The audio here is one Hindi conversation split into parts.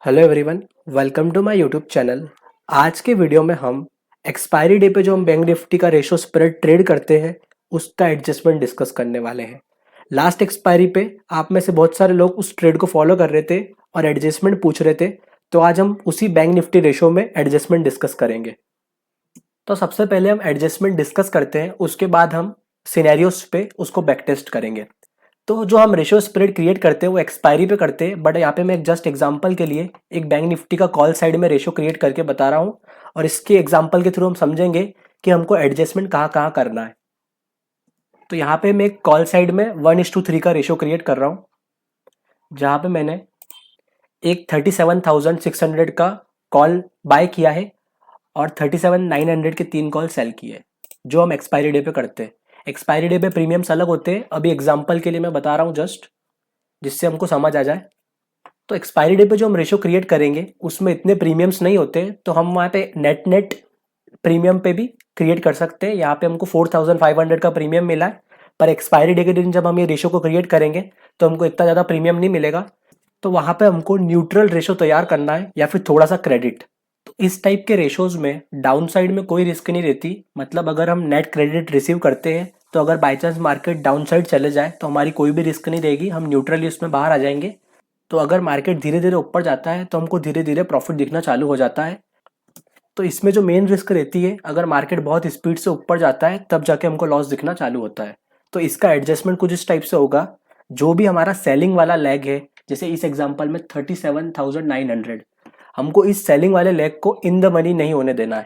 Hello everyone, welcome to my YouTube channel. आज के वीडियो में हम एक्सपायरी डे पे जो हम बैंक निफ्टी का रेशो स्प्रेड ट्रेड करते हैं उसका एडजस्टमेंट डिस्कस करने वाले हैं। लास्ट एक्सपायरी पे आप में से बहुत सारे लोग उस ट्रेड को फॉलो कर रहे थे और एडजस्टमेंट पूछ रहे थे, तो आज हम उसी बैंक निफ्टी रेशो में एडजस्टमेंट डिस्कस करेंगे। तो सबसे पहले हम एडजस्टमेंट डिस्कस करते हैं, उसके बाद हम सिनेरियोस पे उसको बैक टेस्ट करेंगे। तो जो हम रेशियो स्प्रेड क्रिएट करते हैं वो एक्सपायरी पे करते हैं, बट यहाँ पे मैं एक जस्ट एग्जांपल के लिए एक बैंक निफ्टी का कॉल साइड में रेशियो क्रिएट करके बता रहा हूँ और इसके एग्जांपल के थ्रू हम समझेंगे कि हमको एडजस्टमेंट कहाँ कहाँ करना है। तो यहाँ पे मैं एक कॉल साइड में 1:3 का रेशियो क्रिएट कर रहा हूँ, जहाँ पे मैंने एक 37,600 का कॉल बाय किया है और 37,900 के 3 कॉल सेल किए, जो हम एक्सपायरी डे पे करते हैं। एक्सपायरी डे पे प्रीमियम्स अलग होते हैं, अभी एग्जांपल के लिए मैं बता रहा हूँ जस्ट, जिससे हमको समझ आ जाए। तो एक्सपायरी डे पे जो हम रेशो क्रिएट करेंगे उसमें इतने प्रीमियम्स नहीं होते, तो हम वहाँ पे नेट नेट प्रीमियम पे भी क्रिएट कर सकते हैं। यहाँ पे हमको 4,500 का प्रीमियम मिला है, पर एक्सपायरी डे के दिन जब हम ये रेशो को क्रिएट करेंगे तो हमको इतना ज़्यादा प्रीमियम नहीं मिलेगा। तो वहाँ पे हमको न्यूट्रल रेशो तैयार करना है या फिर थोड़ा सा क्रेडिट। तो इस टाइप के रेशोज में डाउन साइड में कोई रिस्क नहीं रहती, मतलब अगर हम नेट क्रेडिट रिसीव करते हैं तो अगर by chance market down side चले जाए तो हमारी कोई भी रिस्क नहीं रहेगी, हम न्यूट्रली उसमें बाहर आ जाएंगे। तो अगर मार्केट धीरे धीरे ऊपर जाता है तो हमको धीरे धीरे प्रॉफिट दिखना चालू हो जाता है। तो इसमें जो मेन रिस्क रहती है, अगर मार्केट बहुत स्पीड से ऊपर जाता है तब जाके हमको लॉस दिखना चालू होता है। तो इसका एडजस्टमेंट कुछ इस टाइप से होगा, जो भी हमारा सेलिंग वाला लेग है, जैसे इस एग्जांपल में 37,900, हमको इस सेलिंग वाले लेग को इन द मनी नहीं होने देना है।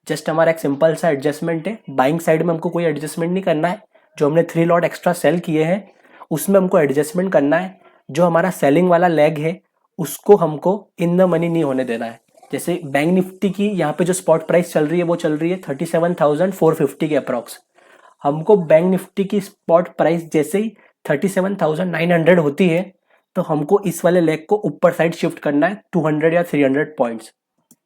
जस्ट हमारा एक सिंपल सा एडजस्टमेंट है, बाइंग साइड में हमको कोई एडजस्टमेंट नहीं करना है। जो हमने 3 लॉट एक्स्ट्रा सेल किए हैं उसमें हमको एडजस्टमेंट करना है। जो हमारा सेलिंग वाला लेग है उसको हमको इन द मनी नहीं होने देना है। जैसे बैंक निफ्टी की यहाँ पे जो स्पॉट प्राइस चल रही है वो चल रही है 37,450 के अप्रॉक्स। हमको बैंक निफ्टी की स्पॉट प्राइस जैसे ही 37,900 होती है तो हमको इस वाले लेग को ऊपर साइड शिफ्ट करना है 200 या 300 पॉइंट्स।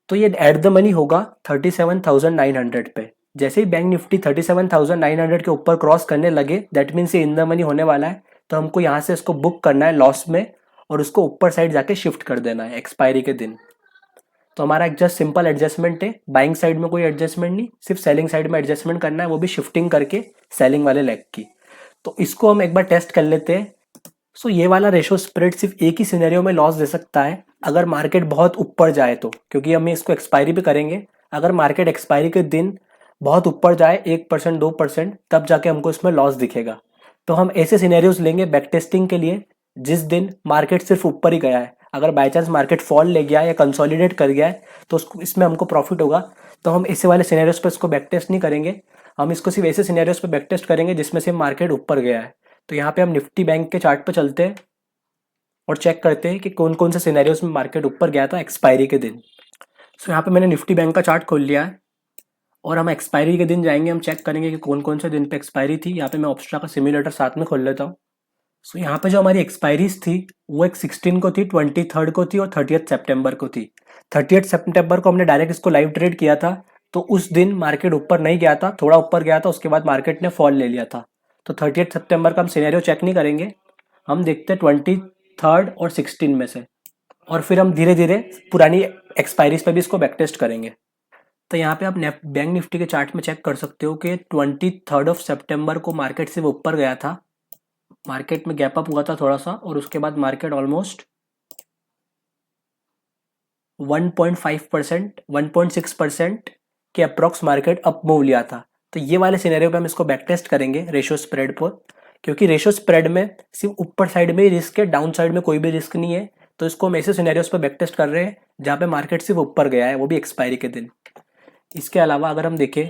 तो ये एट द मनी होगा 37,900 पे। जैसे ही बैंक निफ्टी 37,900 के ऊपर क्रॉस करने लगे, दैट मीन्स ये इन द मनी होने वाला है। तो हमको यहाँ से इसको बुक करना है लॉस में और उसको ऊपर साइड जाके शिफ्ट कर देना है एक्सपायरी के दिन। तो हमारा एक जस्ट सिंपल एडजस्टमेंट है, बाइंग साइड में कोई एडजस्टमेंट नहीं, सिर्फ सेलिंग साइड में एडजस्टमेंट करना है, वो भी शिफ्टिंग करके सेलिंग वाले लेग की। तो इसको हम एक बार टेस्ट कर लेते हैं। सो ये वाला रेशो स्प्रेड सिर्फ एक ही सिनेरियो में लॉस दे सकता है, अगर मार्केट बहुत ऊपर जाए तो, क्योंकि हम इसको एक्सपायरी पे करेंगे। अगर मार्केट एक्सपायरी के दिन बहुत ऊपर जाए 1% 2%, तब जाके हमको इसमें लॉस दिखेगा। तो हम ऐसे सिनेरियोज लेंगे बैक टेस्टिंग के लिए, जिस दिन मार्केट सिर्फ ऊपर ही गया है। अगर बाई चांस मार्केट फॉल ले गया या कंसोलिडेट कर गया है तो उसको इसमें हमको प्रॉफिट होगा। तो हम ऐसे वाले सिनेरियोज पे इसको बैक टेस्ट नहीं करेंगे, हम इसको सिर्फ ऐसे सिनेरियोज पे बैक टेस्ट करेंगे जिसमें से मार्केट ऊपर गया है। तो यहाँ पे हम निफ्टी बैंक के चार्ट पे चलते हैं और चेक करते हैं कि कौन कौन से सिनेरियोज में मार्केट ऊपर गया था एक्सपायरी के दिन। सो यहाँ पे मैंने निफ्टी बैंक का चार्ट खोल लिया है और हम एक्सपायरी के दिन जाएंगे, हम चेक करेंगे कि कौन कौन से दिन पे एक्सपायरी थी। यहाँ पे मैं ऑप्शा का सिम्युलेटर साथ में खोल लेता हूँ। सो यहाँ पे जो हमारी एक्सपायरीज थी वो एक 16 को थी, 23 को थी और 30 सितंबर को थी। 30 सितंबर को हमने डायरेक्ट इसको लाइव ट्रेड किया था, तो उस दिन मार्केट ऊपर नहीं गया था, थोड़ा ऊपर गया था, उसके बाद मार्केट ने फॉल ले लिया था। तो 30 सितंबर का हम सिनेरियो चेक नहीं करेंगे, हम देखते हैं 23 और 16 में से, और फिर हम धीरे धीरे पुरानी एक्सपायरीज पे भी इसको बैक टेस्ट करेंगे। तो यहाँ पे आप बैंक निफ्टी के चार्ट में चेक कर सकते हो कि 23 सितंबर को मार्केट से वो ऊपर गया था, मार्केट में गैप अप हुआ था थोड़ा सा, और उसके बाद मार्केट ऑलमोस्ट 1.5% 1.6% के अप्रॉक्स मार्केट अप मूव लिया था। तो ये वाले सिनेरियो पे हम इसको बैक टेस्ट करेंगे रेशो स्प्रेड पर, क्योंकि रेशो स्प्रेड में सिर्फ ऊपर साइड में ही रिस्क है, डाउन साइड में कोई भी रिस्क नहीं है। तो इसको हम ऐसे सिनेरियोस पे बैक टेस्ट कर रहे हैं जहाँ पे मार्केट सिर्फ ऊपर गया है, वो भी एक्सपायरी के दिन। इसके अलावा अगर हम देखें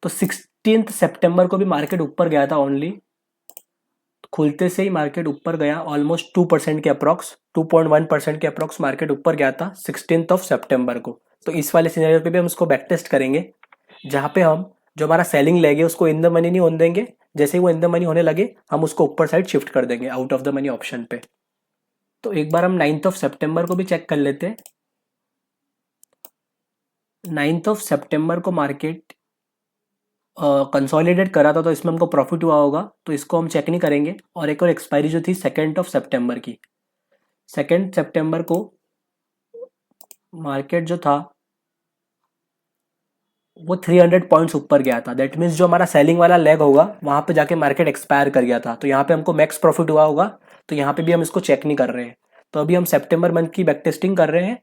तो 16 सितंबर को भी मार्केट ऊपर गया था ओनली, खुलते से ही मार्केट ऊपर गया ऑलमोस्ट 2% के अप्रॉक्स, 2.1% के अप्रॉक्स मार्केट ऊपर गया था 16 सितंबर को। तो इस वाले सिनेरियो पे भी हम इसको बैक टेस्ट करेंगे, जहाँ पे हम जो हमारा सेलिंग लेग है उसको इन द मनी नहीं होने देंगे। जैसे ही वो इन द मनी होने लगे हम उसको ऊपर साइड शिफ्ट कर देंगे out of the money option पे। तो एक बार हम 9 सितंबर को भी चेक कर लेते हैं। 9 सितंबर को मार्केट कंसोलिडेट करा था, तो इसमें हमको प्रॉफिट हुआ होगा, तो इसको हम चेक नहीं करेंगे। और एक और एक्सपायरी जो थी 2 सितंबर की, 2 सितंबर को मार्केट जो था वो 300 पॉइंट्स ऊपर गया था। दैट मीन्स जो हमारा सेलिंग वाला लेग होगा वहाँ पे जाके मार्केट एक्सपायर कर गया था, तो यहाँ पे हमको मैक्स प्रॉफिट हुआ होगा। तो यहाँ पे भी हम इसको चेक नहीं कर रहे हैं। तो अभी हम सितंबर मंथ की बैक टेस्टिंग कर रहे हैं,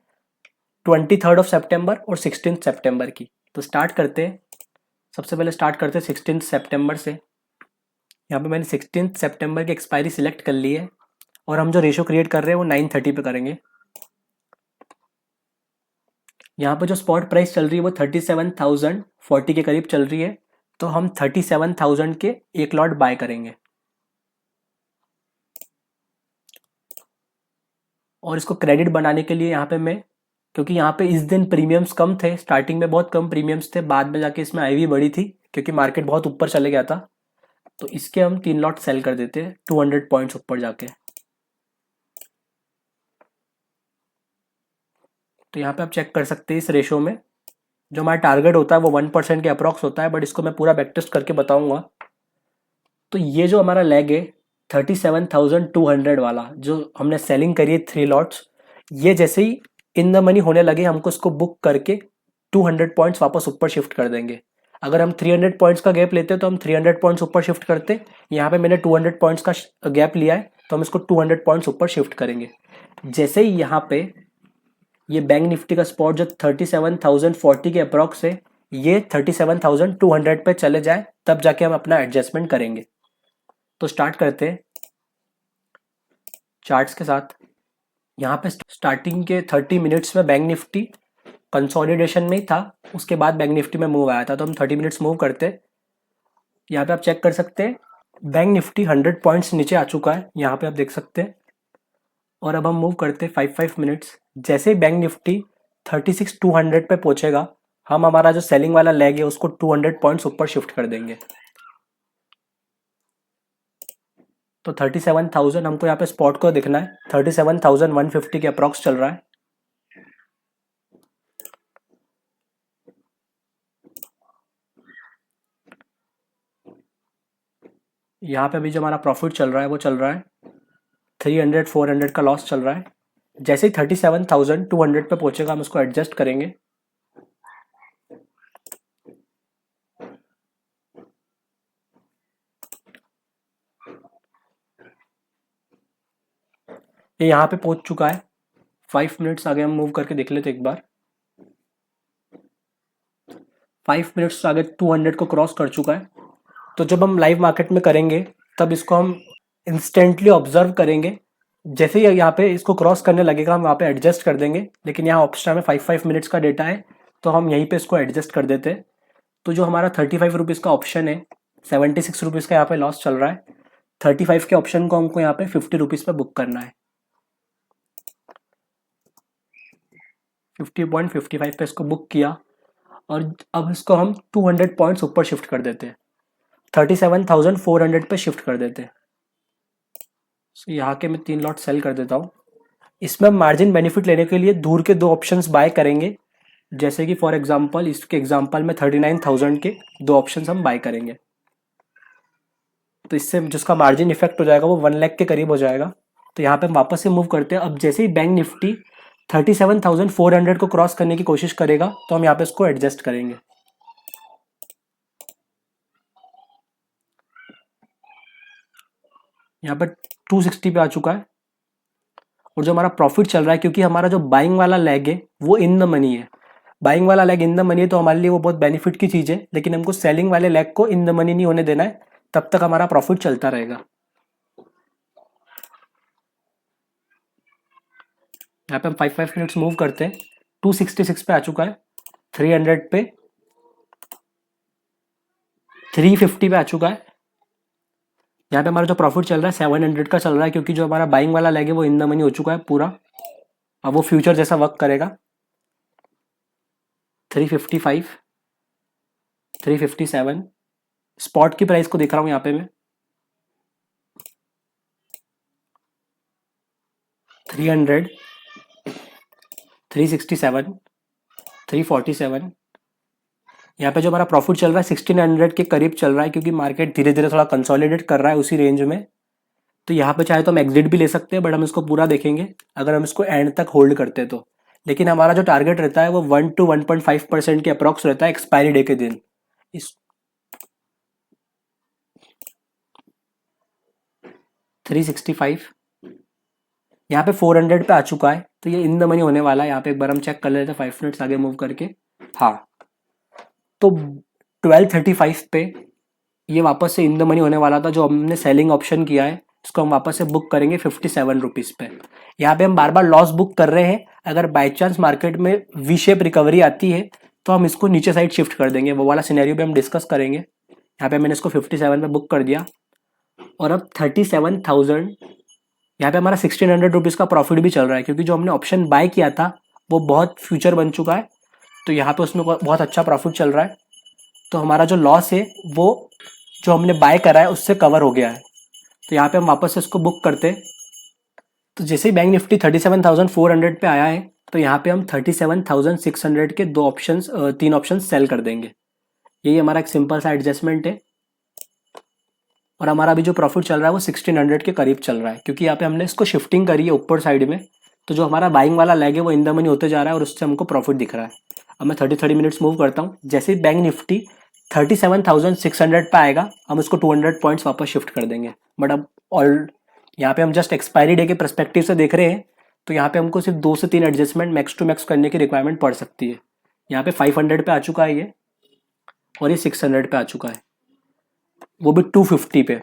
23 और 16 की। तो स्टार्ट करते हैं। सबसे पहले स्टार्ट करते हैं 16 से। यहाँ पे मैंने 16 की एक्सपायरी सिलेक्ट कर ली है और हम जो रेशो क्रिएट कर रहे हैं वो 930 पे करेंगे। यहाँ पे जो स्पॉट प्राइस चल रही है वो 37,040 के करीब चल रही है। तो हम 37,000 के एक लॉट बाय करेंगे और इसको क्रेडिट बनाने के लिए यहाँ पे मैं, क्योंकि यहाँ पे इस दिन प्रीमियम्स कम थे, स्टार्टिंग में बहुत कम प्रीमियम्स थे, बाद में जाके इसमें आईवी बढ़ी थी क्योंकि मार्केट बहुत ऊपर चले गया था। तो इसके हम 3 लॉट सेल कर देते हैं 200 पॉइंट्स ऊपर जाके। तो यहाँ पे आप चेक कर सकते हैं इस रेशो में जो हमारा टारगेट होता है वो 1% के अप्रॉक्स होता है, बट इसको मैं पूरा बैक टेस्ट करके बताऊंगा। तो ये जो हमारा लेग है 37,200 वाला जो हमने सेलिंग करी है 3 लॉट्स, ये जैसे ही इन द मनी होने लगे हमको इसको बुक करके 200 पॉइंट्स वापस ऊपर शिफ्ट कर देंगे। अगर हम 300 पॉइंट्स का गैप लेते हैं तो हम 300 पॉइंट्स ऊपर शिफ्ट करते। यहाँ पे मैंने 200 पॉइंट्स का गैप लिया है तो हम इसको 200 पॉइंट्स ऊपर शिफ्ट करेंगे। जैसे ही यहाँ पे ये बैंक निफ्टी का स्पॉट जो 37,040 के अप्रॉक्स है ये 37,200 पे चले जाए तब जाके हम अपना एडजस्टमेंट करेंगे। तो स्टार्ट करते हैं चार्ट्स के साथ। यहाँ पे स्टार्टिंग के 30 मिनट्स में बैंक निफ्टी कंसोलिडेशन में ही था, उसके बाद बैंक निफ्टी में मूव आया था। तो हम 30 मिनट्स मूव करते हैं। यहाँ पे आप चेक कर सकते हैं बैंक निफ्टी 100 पॉइंट्स नीचे आ चुका है, यहाँ पे आप देख सकते हैं। और अब हम मूव करते हैं 5 मिनट्स। जैसे ही बैंक निफ्टी 36,200 पे पहुंचेगा हम हमारा जो सेलिंग वाला लेग है उसको 200 पॉइंट्स ऊपर शिफ्ट कर देंगे। तो 37,000 हमको यहाँ पे स्पॉट को दिखना है, 37,150 के अप्रॉक्स चल रहा है। यहाँ पे अभी जो हमारा प्रॉफिट चल रहा है वो चल रहा है 300-400 का लॉस चल रहा है। जैसे ही 37,200 पे पहुंचेगा हम उसको एडजस्ट करेंगे। ये यहाँ पे पहुंच चुका है। 5 मिनट्स आगे हम मूव करके देख लेते एक बार। 5 मिनट्स आगे 200 को क्रॉस कर चुका है। तो जब हम लाइव मार्केट में करेंगे तब इसको हम इंस्टेंटली ऑब्जर्व करेंगे। जैसे ही यहाँ पे इसको क्रॉस करने लगेगा हम वहाँ पे एडजस्ट कर देंगे, लेकिन यहाँ ऑप्शन में 5 मिनट्स का डेटा है तो हम यहीं पे इसको एडजस्ट कर देते हैं। तो जो हमारा 35 रुपीज़ का ऑप्शन है 76 रुपीज़ का यहाँ पे लॉस चल रहा है। 35 के ऑप्शन को हमको यहाँ पे 50 रुपीज़ पे बुक करना है। 50.55 पे इसको बुक किया और अब इसको हम 200 पॉइंट्स ऊपर शिफ्ट कर देते हैं, 37,400 पे शिफ्ट कर देते हैं। सो यहाँ के मैं 3 लॉट सेल कर देता हूँ। इसमें हम मार्जिन बेनिफिट लेने के लिए दूर के 2 ऑप्शंस बाय करेंगे। जैसे कि फॉर एग्जांपल इसके एग्जांपल में 39,000 के 2 ऑप्शंस हम बाय करेंगे। तो इससे जिसका मार्जिन इफेक्ट हो जाएगा वो 1 लाख के करीब हो जाएगा। तो यहाँ पे हम वापस से मूव करते हैं। अब जैसे ही बैंक निफ्टी 37,400 को क्रॉस करने की कोशिश करेगा तो हम यहाँ पे इसको एडजस्ट करेंगे। यहाँ पर 260 पे आ चुका है और जो हमारा प्रॉफिट चल रहा है, क्योंकि हमारा जो बाइंग वाला लेग है वो इन द मनी है, बाइंग वाला लेग इन द मनी है तो हमारे लिए वो बहुत बेनिफिट की चीज़ है। लेकिन हमको सेलिंग वाले लेग को इन द मनी नहीं होने देना है, तब तक हमारा प्रॉफिट चलता रहेगा। यहाँ पे हम 5 मिनट्स मूव करते हैं। 266 पे आ चुका है, 300 पे, 350 पे आ चुका है। यहाँ पे हमारा जो प्रॉफिट चल रहा है 700 का चल रहा है, क्योंकि जो हमारा बाइंग वाला लेग है वो इन द मनी हो चुका है पूरा। अब वो फ्यूचर जैसा वर्क करेगा। 355, 357 स्पॉट की प्राइस को देख रहा हूँ यहाँ पे मैं। 300, 367, 347। यहाँ पे जो हमारा प्रॉफिट चल रहा है 1600 के करीब चल रहा है, क्योंकि मार्केट धीरे धीरे थोड़ा कंसोलिडेट कर रहा है उसी रेंज में। तो यहाँ पे चाहे तो हम एग्जिट भी ले सकते हैं, बट हम इसको पूरा देखेंगे अगर हम इसको एंड तक होल्ड करते हैं तो। लेकिन हमारा जो टारगेट रहता है वो 1 to 1.5% के अप्रॉक्स रहता है एक्सपायरी डे के दिन। इस 365 यहाँ पे 400 पे आ चुका है, तो ये इन द मनी होने वाला है। यहाँ पे एक बार हम चेक कर लेते हैं 5 मिनट्स आगे मूव करके। हाँ, तो 1235 पे ये वापस से इन द मनी होने वाला था। जो हमने सेलिंग ऑप्शन किया है इसको हम वापस से बुक करेंगे 57 रुपीज़ पे। यहाँ पे हम बार बार लॉस बुक कर रहे हैं। अगर बाई चांस मार्केट में वी शेप रिकवरी आती है तो हम इसको नीचे साइड शिफ्ट कर देंगे, वो वाला सिनेरियो भी हम डिस्कस करेंगे। यहाँ पे मैंने इसको 57 पे बुक कर दिया और अब 37,000 यहाँ पे हमारा 1600 रुपीज़ का प्रॉफिट भी चल रहा है, क्योंकि जो हमने ऑप्शन बाय किया था वो बहुत फ्यूचर बन चुका है, तो यहाँ पे उसमें बहुत अच्छा प्रॉफिट चल रहा है। तो हमारा जो लॉस है वो जो हमने बाय करा है उससे कवर हो गया है। तो यहाँ पे हम वापस से इसको बुक करते हैं। तो जैसे ही बैंक निफ्टी 37,400 पे आया है तो यहाँ पे हम 37,600 के तीन ऑप्शन सेल कर देंगे। यही हमारा एक सिंपल सा एडजस्टमेंट है और हमारा अभी जो प्रॉफिट चल रहा है वो 1600 के करीब चल रहा है, क्योंकि यहाँ पे हमने इसको शिफ्टिंग करी है ऊपर साइड में। तो जो हमारा बाइंग वाला लेग है वो इन द मनी होते जा रहा है और उससे हमको प्रॉफिट दिख रहा है। अब मैं 30 मिनट्स मूव करता हूँ। जैसे ही बैंक निफ्टी 37,600 पे आएगा हम उसको 200 पॉइंट्स वापस शिफ्ट कर देंगे। बट अब ऑल यहाँ पे हम जस्ट एक्सपायरी डे के परस्पेक्टिव से देख रहे हैं, तो यहाँ पे हमको सिर्फ 2 से 3 एडजस्टमेंट मैक्स टू मैक्स करने की रिक्वायरमेंट पड़ सकती है। यहाँ पे 500 पे आ चुका है ये, और ये 600 पे आ चुका है, वो भी 250 पे।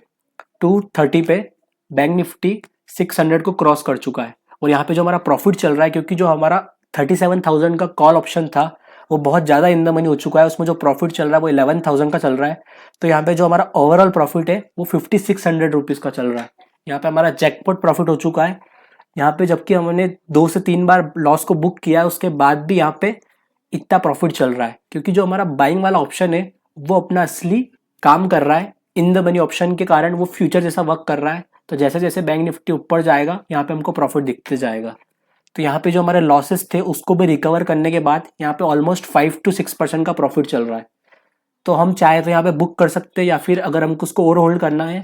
230 पे बैंक निफ्टी 600 को क्रॉस कर चुका है। और यहाँ पे जो हमारा प्रॉफिट चल रहा है, क्योंकि जो हमारा 37,000 का कॉल ऑप्शन था वो बहुत ज़्यादा इन द मनी हो चुका है, उसमें जो प्रॉफिट चल रहा है वो 11,000 का चल रहा है। तो यहाँ पे जो हमारा ओवरऑल प्रॉफिट है वो 5600 रुपीज़ का चल रहा है। यहाँ पे हमारा जैकपॉट प्रॉफिट हो चुका है। यहाँ पे जबकि हमने 2 से 3 बार लॉस को बुक किया है, उसके बाद भी यहाँ पे इतना प्रॉफिट चल रहा है, क्योंकि जो हमारा बाइंग वाला ऑप्शन है वो अपना असली काम कर रहा है। इन द मनी ऑप्शन के कारण वो फ्यूचर जैसा वर्क कर रहा है। तो जैसे जैसे बैंक निफ्टी ऊपर जाएगा यहाँ पे हमको प्रॉफिट दिखते जाएगा। तो यहाँ पे जो हमारे लॉसेस थे उसको भी रिकवर करने के बाद यहाँ पे ऑलमोस्ट 5 to 6% का प्रॉफिट चल रहा है। तो हम चाहे तो यहाँ पे बुक कर सकते हैं, या फिर अगर हमको उसको ओवर होल्ड करना है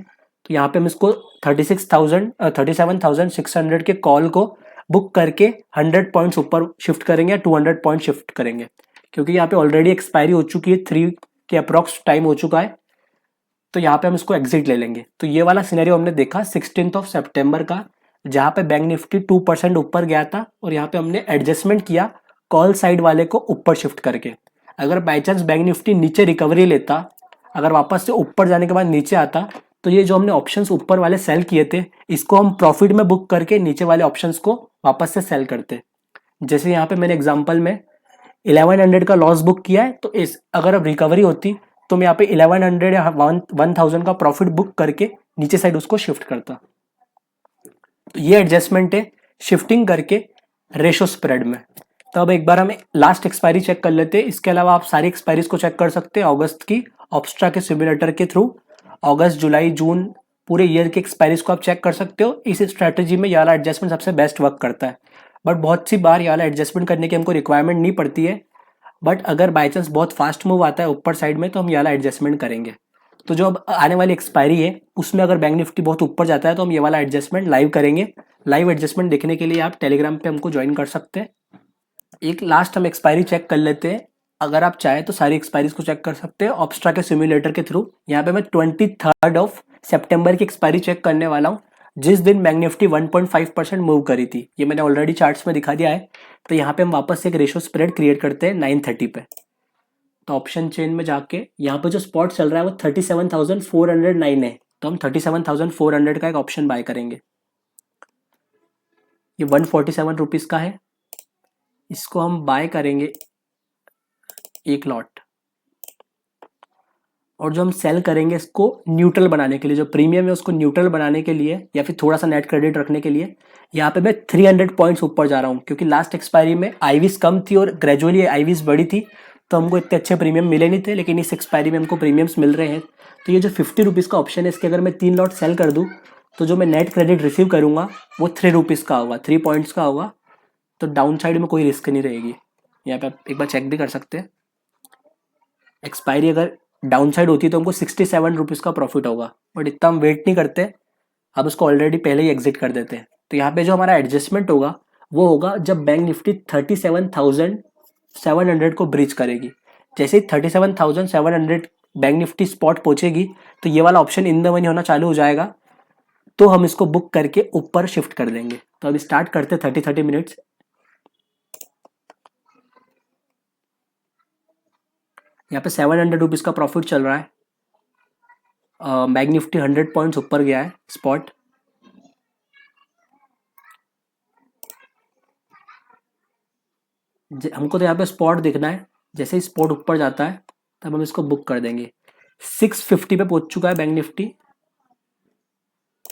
तो यहाँ पे हम इसको 37,600 के कॉल को बुक करके 100 पॉइंट्स ऊपर शिफ्ट करेंगे या 200 पॉइंट शिफ्ट करेंगे, क्योंकि यहाँ पे ऑलरेडी एक्सपायरी हो चुकी है, 3 के अप्रॉक्स टाइम हो चुका है। तो यहाँ पे हम इसको एग्जिट ले लेंगे। तो ये वाला सिनेरियो हमने देखा 16 सितंबर का, जहाँ पे बैंक निफ्टी 2% ऊपर गया था और यहाँ पे हमने एडजस्टमेंट किया कॉल साइड वाले को ऊपर शिफ्ट करके। अगर बाई चांस बैंक निफ्टी नीचे रिकवरी लेता, अगर वापस से ऊपर जाने के बाद नीचे आता, तो ये जो हमने ऑप्शंस ऊपर वाले सेल किए थे इसको हम प्रॉफिट में बुक करके नीचे वाले ऑप्शंस को वापस से सेल करते। जैसे यहाँ पे मैंने एग्जांपल में 1100 का लॉस बुक किया है, तो इस अगर अब रिकवरी होती तो मैं यहाँ पे 1100 या 1000 का प्रॉफिट बुक करके नीचे साइड उसको शिफ्ट करता। तो ये एडजस्टमेंट है शिफ्टिंग करके रेशो स्प्रेड में। तो अब एक बार हम लास्ट एक्सपायरी चेक कर लेते हैं। इसके अलावा आप सारी एक्सपायरीज को चेक कर सकते हैं अगस्त की ऑब्स्ट्रा के सिमुलेटर के थ्रू। अगस्त, जुलाई, जून पूरे ईयर की एक्सपायरीज को आप चेक कर सकते हो। इस स्ट्रैटेजी में ये वाला एडजस्टमेंट सबसे बेस्ट वर्क करता है। बट बहुत सी बार ये वाला एडजस्टमेंट करने की हमको रिक्वायरमेंट नहीं पड़ती है। बट अगर बाई चांस बहुत फास्ट मूव आता है ऊपर साइड में तो हम ये वाला एडजस्टमेंट करेंगे। तो जो अब आने वाली एक्सपायरी है उसमें अगर बैंक निफ्टी बहुत ऊपर जाता है तो हम ये वाला एडजस्टमेंट लाइव करेंगे। लाइव एडजस्टमेंट देखने के लिए आप टेलीग्राम पे हमको ज्वाइन कर सकते हैं। एक लास्ट हम एक्सपायरी चेक कर लेते हैं। अगर आप चाहें तो सारी एक्सपायरीज को चेक कर सकते हैं ऑब्स्ट्रा के सिमुलेटर के थ्रू। यहाँ पे मैं 23 सितंबर की एक्सपायरी चेक करने वाला हूँ, जिस दिन बैंक निफ्टी 1.5% मूव करी थी। ये मैंने ऑलरेडी चार्ट्स में दिखा दिया है। तो यहाँ पे हम वापस से एक रेशो स्प्रेड क्रिएट करते हैं 930 पे। तो ऑप्शन चेन में जाके यहाँ पे जो स्पॉट चल रहा है वो 37,409 है, तो हम 37,400 का एक ऑप्शन बाय करेंगे। ये 147 रुपीज़ का है, इसको हम बाय करेंगे एक लॉट। और जो हम सेल करेंगे इसको न्यूट्रल बनाने के लिए, जो प्रीमियम है उसको न्यूट्रल बनाने के लिए या फिर थोड़ा सा नेट क्रेडिट रखने के लिए। यहाँ पे मैं 300 पॉइंट्स ऊपर जा रहा हूँ, क्योंकि लास्ट एक्सपायरी में आईवीज कम थी और ग्रेजुअली आईवीज बढ़ी थी, तो हमको इतने अच्छे प्रीमियम मिले नहीं थे। लेकिन इस एक्सपायरी में हमको प्रीमियम्स मिल रहे हैं। तो ये जो 50 रुपीज़ का ऑप्शन है इसके अगर मैं 3 लॉट सेल कर दूँ तो जो मैं नेट क्रेडिट रिसीव करूँगा वो 3 रुपीज़ का होगा, 3 पॉइंट्स का होगा। तो डाउन साइड में कोई रिस्क नहीं रहेगी। यहाँ पे आप एक बार चेक भी कर सकते हैं। एक्सपायरी अगर डाउन साइड होती है तो हमको 67 रुपीज़ का प्रॉफिट होगा, बट इतना हम वेट नहीं करते, अब उसको ऑलरेडी पहले ही एग्जिट कर देते हैं। तो यहाँ पे जो हमारा एडजस्टमेंट होगा वो होगा जब बैंक निफ्टी 37,700 को ब्रीच करेगी। जैसे ही 37,700 बैंक निफ्टी स्पॉट पहुंचेगी तो ये वाला ऑप्शन इन द मनी होना चालू हो जाएगा, तो हम इसको बुक करके ऊपर शिफ्ट कर देंगे। तो अब स्टार्ट करते 30 मिनट्स। यहाँ पे 700 रुपीज़ का प्रॉफिट चल रहा है। बैंक निफ्टी 100 पॉइंट्स ऊपर गया है स्पॉट। हमको तो यहाँ पे स्पॉट दिखना है, जैसे ही स्पॉट ऊपर जाता है तब हम इसको बुक कर देंगे। 650 पे पहुंच चुका है बैंक निफ्टी।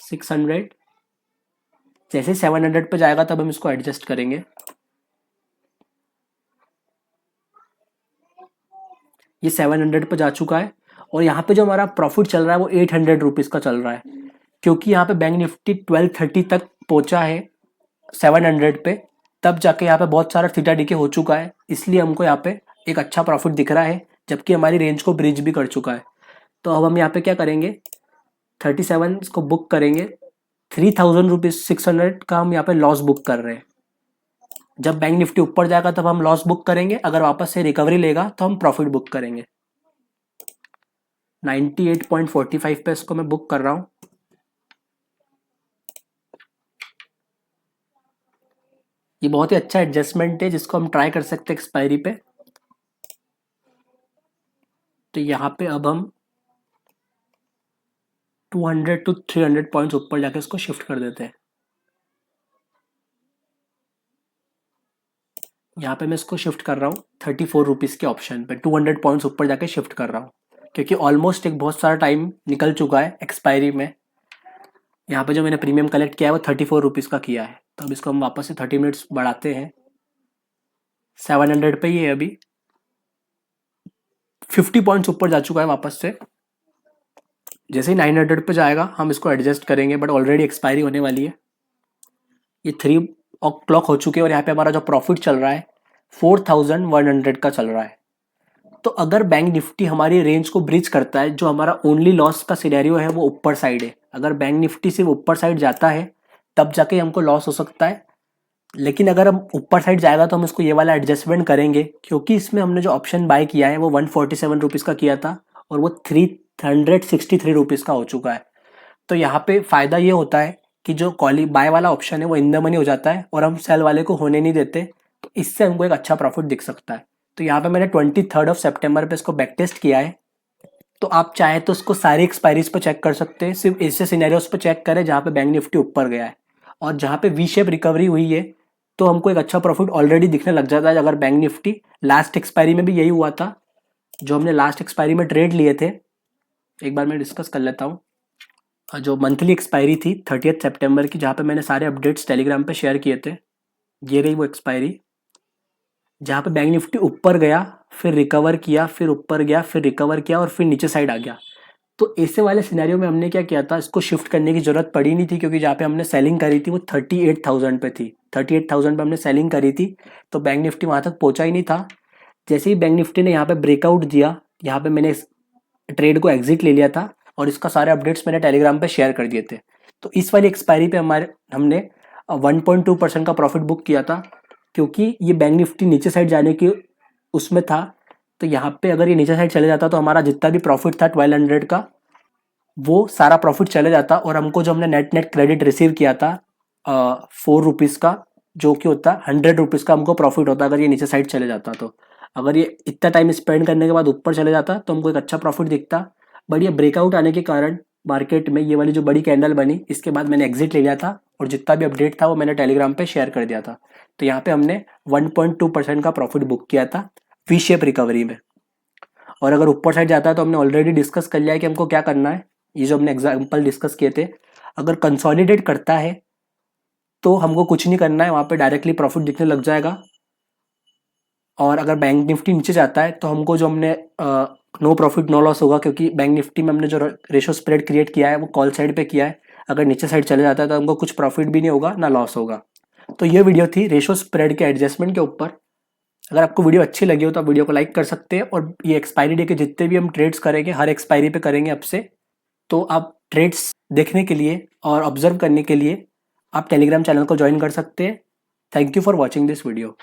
600 जैसे 700 पे जाएगा तब हम इसको एडजस्ट करेंगे। ये 700 पे जा चुका है और यहाँ पे जो हमारा प्रॉफिट चल रहा है वो 800 रुपीज़ का चल रहा है, क्योंकि यहाँ पे बैंक निफ्टी 1230 तक पहुंचा है 700 पे, तब जाके यहाँ पे बहुत सारा थीटा डीके हो चुका है, इसलिए हमको यहाँ पे एक अच्छा प्रॉफिट दिख रहा है, जबकि हमारी रेंज को ब्रिज भी कर चुका है। तो अब हम यहाँ पे क्या करेंगे, 37 को बुक करेंगे। 3,600 का हम यहाँ पे लॉस बुक कर रहे हैं। जब बैंक निफ्टी ऊपर जाएगा तब हम लॉस बुक करेंगे, अगर वापस से रिकवरी लेगा तो हम प्रॉफिट बुक करेंगे। 98.45 पे इसको मैं बुक कर रहा हूँ। ये बहुत ही अच्छा एडजस्टमेंट है जिसको हम ट्राई कर सकते हैं एक्सपायरी पे। तो यहाँ पे अब हम 200 to 300 पॉइंट्स ऊपर जाके इसको शिफ्ट कर देते हैं। यहाँ पे मैं इसको शिफ्ट कर रहा हूँ 34 रुपीज़ के ऑप्शन पे, 200 पॉइंट्स ऊपर जाके शिफ्ट कर रहा हूँ, क्योंकि ऑलमोस्ट एक बहुत सारा टाइम निकल चुका है एक्सपायरी में। यहाँ पे जो मैंने प्रीमियम कलेक्ट किया है वो 34 रुपीज़ का किया है। तो अब इसको हम वापस से 30 मिनट्स बढ़ाते हैं। 700 पे ही है अभी, 50 पॉइंट्स ऊपर जा चुका है वापस से। जैसे ही 900 पे जाएगा हम इसको एडजस्ट करेंगे, बट ऑलरेडी एक्सपायरी होने वाली है। ये 3 o'clock हो चुके हैं और यहाँ पे हमारा जो प्रॉफिट चल रहा है 4100 का चल रहा है। तो अगर बैंक निफ्टी हमारी रेंज को ब्रीच करता है, जो हमारा ओनली लॉस का सिनेरियो है वो ऊपर साइड है, अगर बैंक निफ्टी सिर्फ ऊपर साइड जाता है तब जाके हमको लॉस हो सकता है। लेकिन अगर हम ऊपर साइड जाएगा तो हम इसको ये वाला एडजस्टमेंट करेंगे, क्योंकि इसमें हमने जो ऑप्शन बाय किया है वो 147 रुपीज़ का किया था और वो 363 रुपीज़ का हो चुका है। तो यहाँ पे फ़ायदा ये होता है कि जो कॉली बाय वाला ऑप्शन है वो इन द मनी हो जाता है और हम सेल वाले को होने नहीं देते, तो इससे हमको एक अच्छा प्रॉफिट दिख सकता है। तो यहाँ पे मैंने 23 सितंबर पे इसको बैक टेस्ट किया है। तो आप चाहे तो इसको सारी एक्सपायरीज पे चेक कर सकते हैं, सिर्फ ऐसे सिनेरियोस पे चेक करें जहाँ पे बैंक निफ्टी ऊपर गया है और जहाँ पे वी शेप रिकवरी हुई है, तो हमको एक अच्छा प्रॉफिट ऑलरेडी दिखने लग जाता है। अगर बैंक निफ्टी लास्ट एक्सपायरी में भी यही हुआ था, जो हमने लास्ट एक्सपायरी में ट्रेड लिए थे, एक बार मैं डिस्कस कर लेता हूँ। जो मंथली एक्सपायरी थी 30 सितंबर की, जहाँ पे मैंने सारे अपडेट्स टेलीग्राम पे शेयर किए थे, ये रही वो एक्सपायरी, जहाँ पे बैंक निफ्टी ऊपर गया, फिर रिकवर किया, फिर ऊपर गया, फिर रिकवर किया और फिर नीचे साइड आ गया। तो ऐसे वाले सिनेरियो में हमने क्या किया था, इसको शिफ्ट करने की जरूरत पड़ी नहीं थी, क्योंकि जहाँ पे हमने सेलिंग करी थी वो 38,000 पे थी। 38,000 पे हमने सेलिंग करी थी, तो बैंक निफ्टी वहाँ तक पहुँचा ही नहीं था। जैसे ही बैंक निफ्टी ने यहाँ पे ब्रेकआउट दिया, यहाँ पे मैंने इस ट्रेड को एग्जिट ले लिया था और इसका सारे अपडेट्स मैंने टेलीग्राम पे शेयर कर दिए थे। तो इस वाली एक्सपायरी पे हमने 1.2% का प्रॉफिट बुक किया था, क्योंकि ये बैंक निफ्टी नीचे साइड जाने की उसमें था। तो यहाँ पे अगर ये नीचे साइड चले जाता तो हमारा जितना भी प्रॉफिट था 1200 का, वो सारा प्रॉफिट चले जाता और हमको जो हमने नेट नेट क्रेडिट रिसीव किया था 4 रुपीज़ का, जो कि होता 100 रुपीज़ का हमको प्रॉफिट होता अगर ये नीचे साइड चले जाता। तो अगर ये इतना टाइम स्पेंड करने के बाद ऊपर चले जाता तो हमको एक अच्छा प्रॉफिट दिखता। बट ये ब्रेकआउट आने के कारण मार्केट में ये वाली जो बड़ी कैंडल बनी, इसके बाद मैंने एग्जिट ले लिया था और जितना भी अपडेट था वो मैंने टेलीग्राम पे शेयर कर दिया था। तो यहाँ पे हमने 1.2% का प्रॉफिट बुक किया था वी शेप रिकवरी में। और अगर ऊपर साइड जाता है तो हमने ऑलरेडी डिस्कस कर लिया है कि हमको क्या करना है। ये जो हमने एग्जाम्पल डिस्कस किए थे, अगर कंसोलिडेट करता है तो हमको कुछ नहीं करना है, वहाँ पे डायरेक्टली प्रॉफिट दिखने लग जाएगा। और अगर बैंक निफ्टी नीचे जाता है तो हमको जो हमने नो प्रॉफिट नो लॉस होगा, क्योंकि बैंक निफ्टी में हमने जो रेशो स्प्रेड क्रिएट किया है वो कॉल साइड पे किया है। अगर नीचे साइड चले जाता है तो हमको कुछ प्रॉफिट भी नहीं होगा ना लॉस होगा। तो ये वीडियो थी रेशो स्प्रेड के एडजस्टमेंट के ऊपर। अगर आपको वीडियो अच्छी लगी हो तो आप वीडियो को लाइक कर सकते हैं, और ये एक्सपायरी डे के जितने भी हम ट्रेड्स करेंगे हर एक्सपायरी पे करेंगे अब से। तो आप ट्रेड्स देखने के लिए और ऑब्जर्व करने के लिए आप टेलीग्राम चैनल को ज्वाइन कर सकते हैं। Thank you for watching this video.